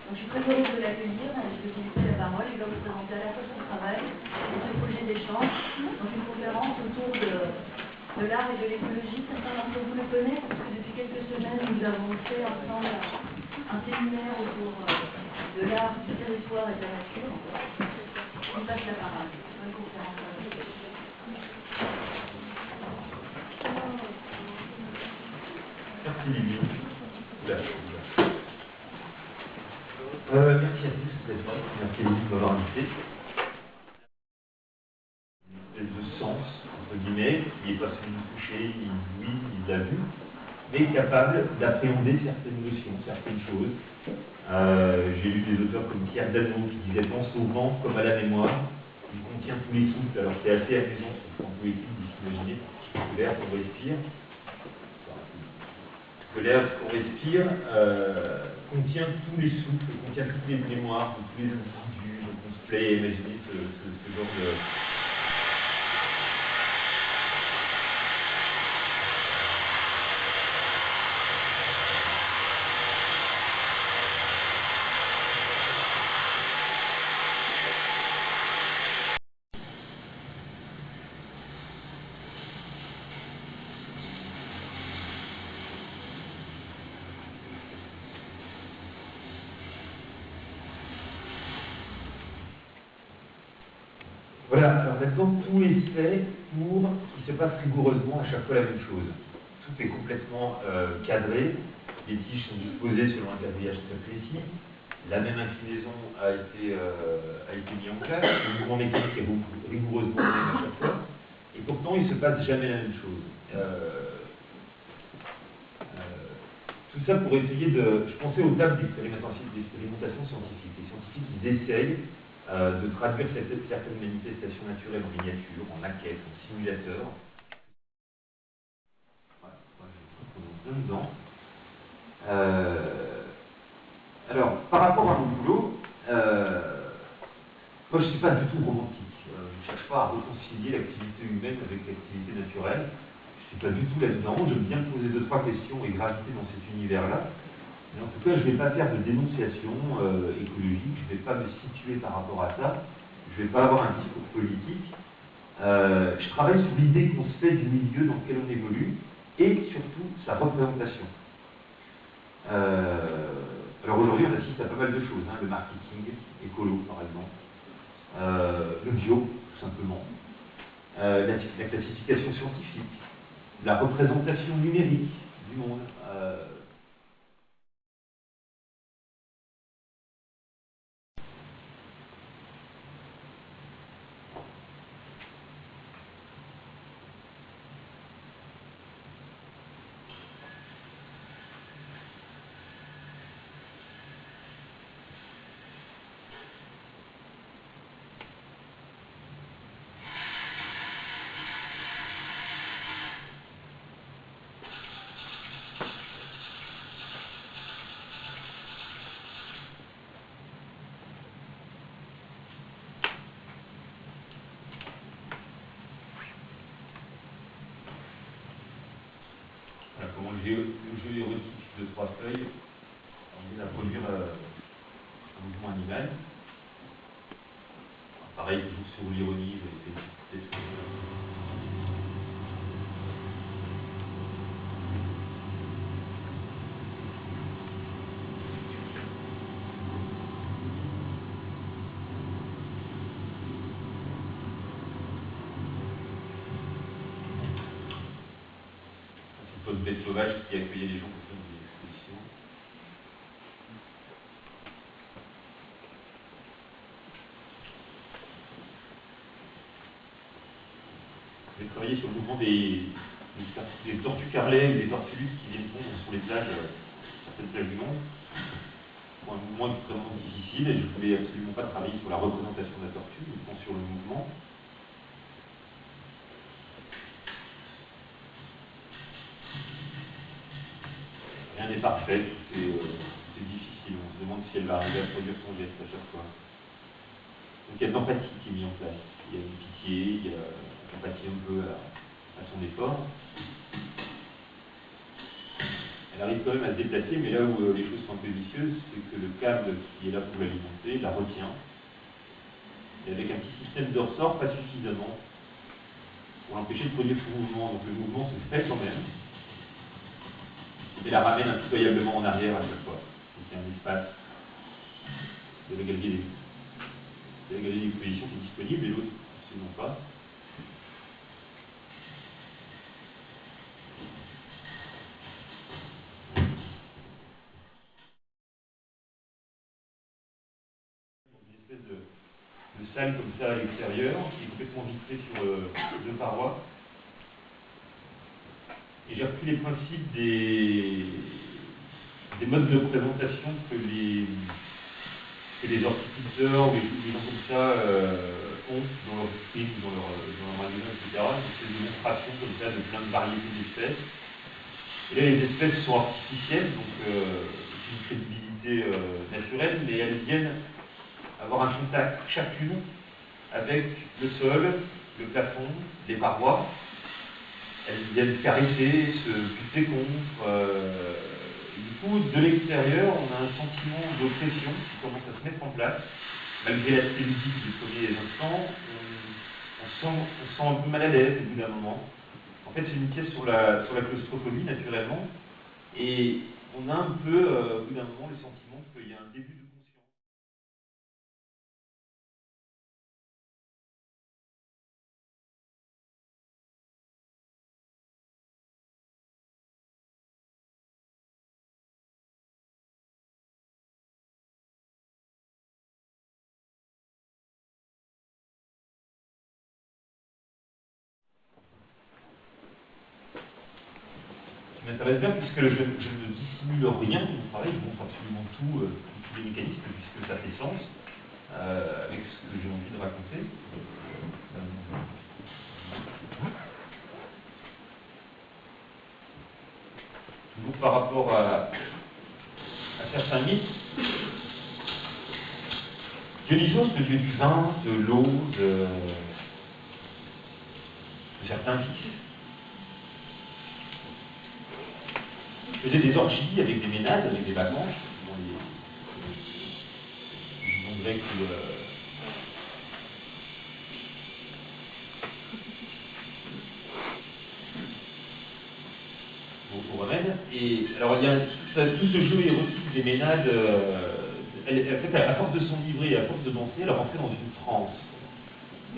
Donc, je suis très heureuse de l'accueillir. Je vais vous laisser la parole. Il va vous présenter à la fois son travail et ce projet d'échange. Donc une conférence autour de l'art et de l'écologie. Certains d'entre vous le connaissent parce que depuis quelques semaines, nous avons fait ensemble un séminaire autour de l'art, du territoire et de la nature. Je vous passe la parole. Bonne conférence. Merci Lily. Merci à tous d'être là. Merci Lily de m'avoir invité. Une espèce de sens, entre guillemets, qui n'est pas celui du toucher, ni du oui, ni de la vue, mais capable d'appréhender certaines notions, certaines choses. J'ai lu des auteurs comme Pierre Danon qui disait « pense au vent comme à la mémoire ». Il contient tous les souffles. Alors c'est assez amusant en poétique de s'imaginer que l'air qu'on respire, contient tous les souffles, contient toutes les mémoires, tous les individus. Donc on se plaît à imaginer ce genre de... Voilà, alors maintenant tout est fait pour qu'il se passe rigoureusement à chaque fois la même chose. Tout est complètement cadré, les tiges sont disposées selon un quadrillage très précis, la même inclinaison a été mise en place, le mouvement mécanique est rigoureusement le même à chaque fois, et pourtant il ne se passe jamais la même chose. Tout ça pour essayer de... Je pensais aux tables d'expérimentation scientifique. Les scientifiques, ils essayent de traduire certaines manifestations naturelles en miniature, en maquette, en simulateur. Ouais, je vais dedans. Alors, par rapport à mon boulot, moi je ne suis pas du tout romantique. Je ne cherche pas à réconcilier l'activité humaine avec l'activité naturelle. Je ne suis pas du tout là-dedans. J'aime bien poser 2-3 questions et graviter dans cet univers-là. Mais en tout cas, je ne vais pas faire de dénonciation écologique, je ne vais pas me situer par rapport à ça, je ne vais pas avoir un discours politique. Je travaille sur l'idée qu'on se fait du milieu dans lequel on évolue et surtout sa représentation. Alors aujourd'hui, on assiste à pas mal de choses, hein, le marketing écolo par exemple, le bio tout simplement, la classification scientifique, la représentation numérique du monde. Comment le jeu érotique de 3 feuilles on vient à produire un mouvement animal. Pareil, toujours sur l'ironie, je vais essayer de c'est une bête sauvage qui accueillait les gens pour faire des expositions. J'ai travaillé sur le mouvement des tortues carlet ou des tortues luxe qui viennent pondre sur les plages, certaines plages du monde. Un mouvement extrêmement difficile et je ne voulais absolument pas travailler sur la représentation de la tortue, mais sur le mouvement. Rien n'est parfait, c'est difficile, on se demande si elle va arriver à produire son geste à chaque fois. Donc il y a de l'empathie qui est mise en place, il y a une pitié, il y a une empathie un peu à son effort. Elle arrive quand même à se déplacer, mais là où les choses sont un peu vicieuses, c'est que le câble qui est là pour l'alimenter la retient. Et avec un petit système de ressort, pas suffisamment pour l'empêcher de produire son mouvement. Donc le mouvement se fait quand même, et la ramène impitoyablement en arrière à chaque fois. Donc il y a un espace de l'égalité d'exposition qui est disponible et l'autre absolument pas. Une espèce de salle comme ça à l'extérieur, qui est complètement vitrée sur deux parois. Et j'ai repris les principes des modes de représentation que les horticulteurs ou les gens comme ça ont dans leur film, dans leur magasin, etc. Donc c'est des démonstrations comme ça de plein de variétés d'espèces. Et là, les espèces sont artificielles, donc c'est une crédibilité naturelle, mais elles viennent avoir un contact chacune avec le sol, le plafond, les parois. Elles viennent caresser, se buter contre. Et du coup, de l'extérieur, on a un sentiment d'oppression qui commence à se mettre en place. Malgré l'aspect ludique des premiers instants, on se sent un peu mal à l'aise au bout d'un moment. En fait, c'est une pièce sur la claustrophobie, naturellement. Et on a un peu, au bout d'un moment, le sentiment qu'il y a un début de conscience. Ça m'intéresse bien puisque je ne dissimule rien de mon travail, je montre absolument tous les mécanismes puisque ça fait sens avec ce que j'ai envie de raconter. Toujours par rapport à certains mythes, Dionysos, le dieu du vin, de l'eau, de certains vices, faisait des orgies avec des ménades, avec des bacchantes, dans les visions grecques ou romaines. Et alors il y a tout ce jeu érotique des ménades, en fait, à force de s'enivrer, à force de danser, elle rentrait dans une transe.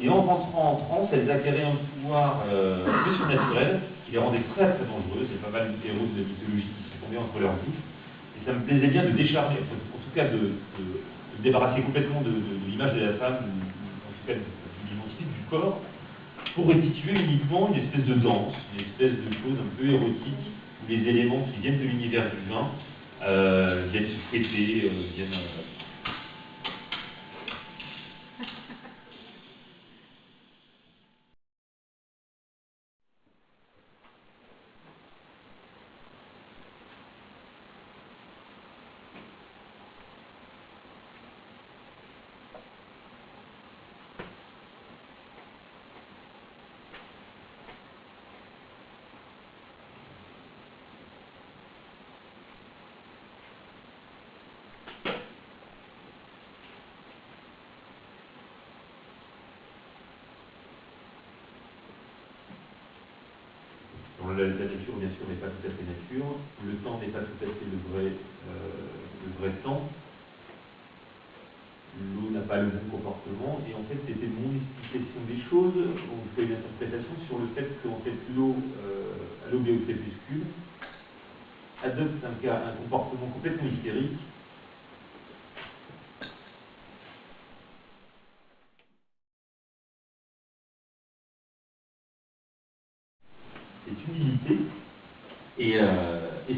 Et en rentrant en transe, elles acquéraient un pouvoir un peu surnaturel qui les rendait très très dangereuses. Il y a pas mal de héros de la mythologie qui sont tombés entre leurs bouches. Et ça me plaisait bien de décharger, en tout cas de débarrasser complètement de l'image de la femme, ou en tout cas de l'identité du corps, pour restituer uniquement une espèce de danse, une espèce de chose un peu érotique, où les éléments qui viennent de l'univers du vin viennent se fouetter, viennent... La nature, bien sûr, n'est pas tout à fait nature. Le temps n'est pas tout à fait le vrai temps. L'eau n'a pas le même comportement. Et en fait, c'était mon explication des choses. On fait une interprétation sur le fait qu'en fait, l'eau, à l'aube et au crépuscule, adopte un comportement complètement hystérique. C'est une unité. Et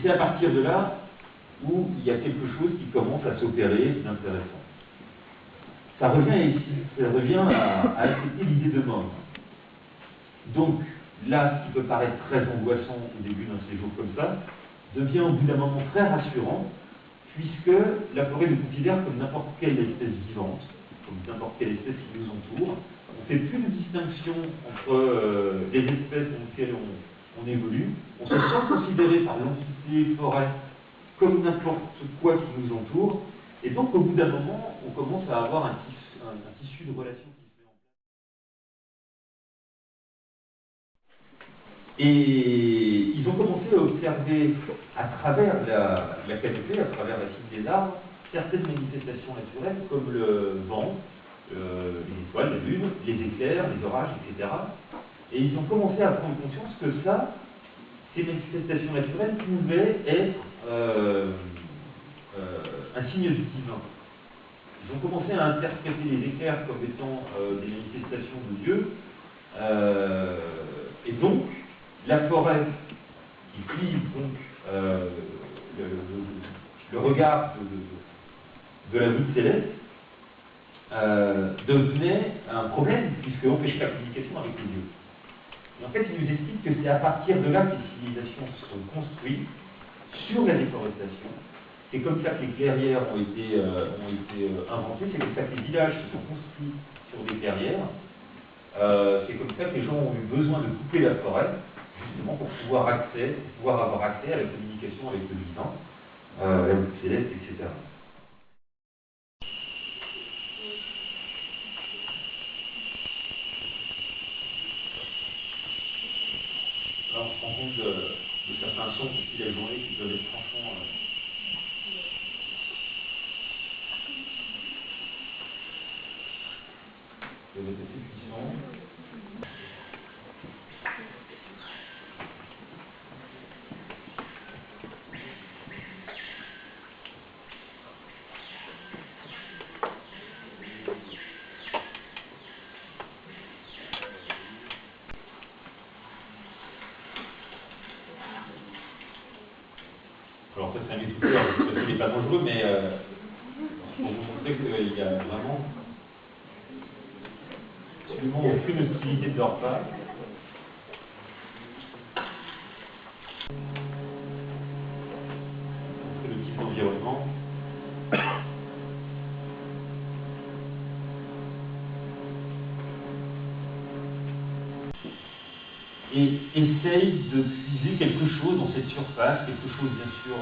c'est à partir de là où il y a quelque chose qui commence à s'opérer d'intéressant. Ça revient ici, ça revient à accepter l'idée de mort. Donc, là, ce qui peut paraître très angoissant au début d'un séjour comme ça, devient au bout d'un moment très rassurant, puisque la forêt le considère comme n'importe quelle espèce vivante, comme n'importe quelle espèce qui nous entoure, On ne fait plus de distinction entre les espèces dans lesquelles on évolue. On se sent considéré par l'entité forêt comme n'importe quoi qui nous entoure. Et donc, au bout d'un moment, on commence à avoir un tissu de relations qui se met en place. Et ils ont commencé à observer, à travers la canopée, à travers la cime des arbres, certaines manifestations naturelles, comme le vent, les étoiles, la lune, les éclairs, les orages, etc. Et ils ont commencé à prendre conscience que ça, ces manifestations naturelles pouvaient être un signe divin. Ils ont commencé à interpréter les éclairs comme étant des manifestations de Dieu. Et donc, la forêt qui plie donc le regard de la voûte céleste devenait un problème, puisqu'on empêchait la communication avec les dieux. Et en fait, il nous explique que c'est à partir de là que les civilisations se sont construites sur la déforestation. C'est comme ça que les clairières ont été inventées, c'est comme ça que les villages se sont construits sur des clairières. C'est comme ça que les gens ont eu besoin de couper la forêt, justement pour pouvoir avoir accès à la communication avec le divin, la voûte céleste, etc. Alors on se rend compte de certains sons depuis la journée qui peuvent être franchement assez puissants. Alors ça c'est un écouteur, ça n'est pas dangereux, mais pour vous montrer qu'il y a vraiment absolument aucune hostilité de leur part. C'est le type d'environnement. Et essaye de puiser quelque chose dans cette surface, quelque chose bien sûr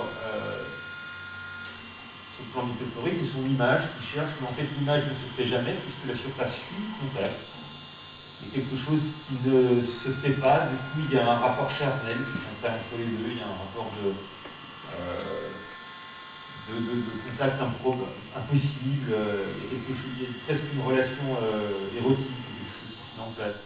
sur le plan métaphorique, c'est son image qui cherche, mais en fait l'image ne se fait jamais puisque la surface suit le contact. C'est quelque chose qui ne se fait pas, du coup il y a un rapport charnel qui s'installe entre les deux, il y a un rapport de contact impossible, il y a presque une relation érotique qui se met en place.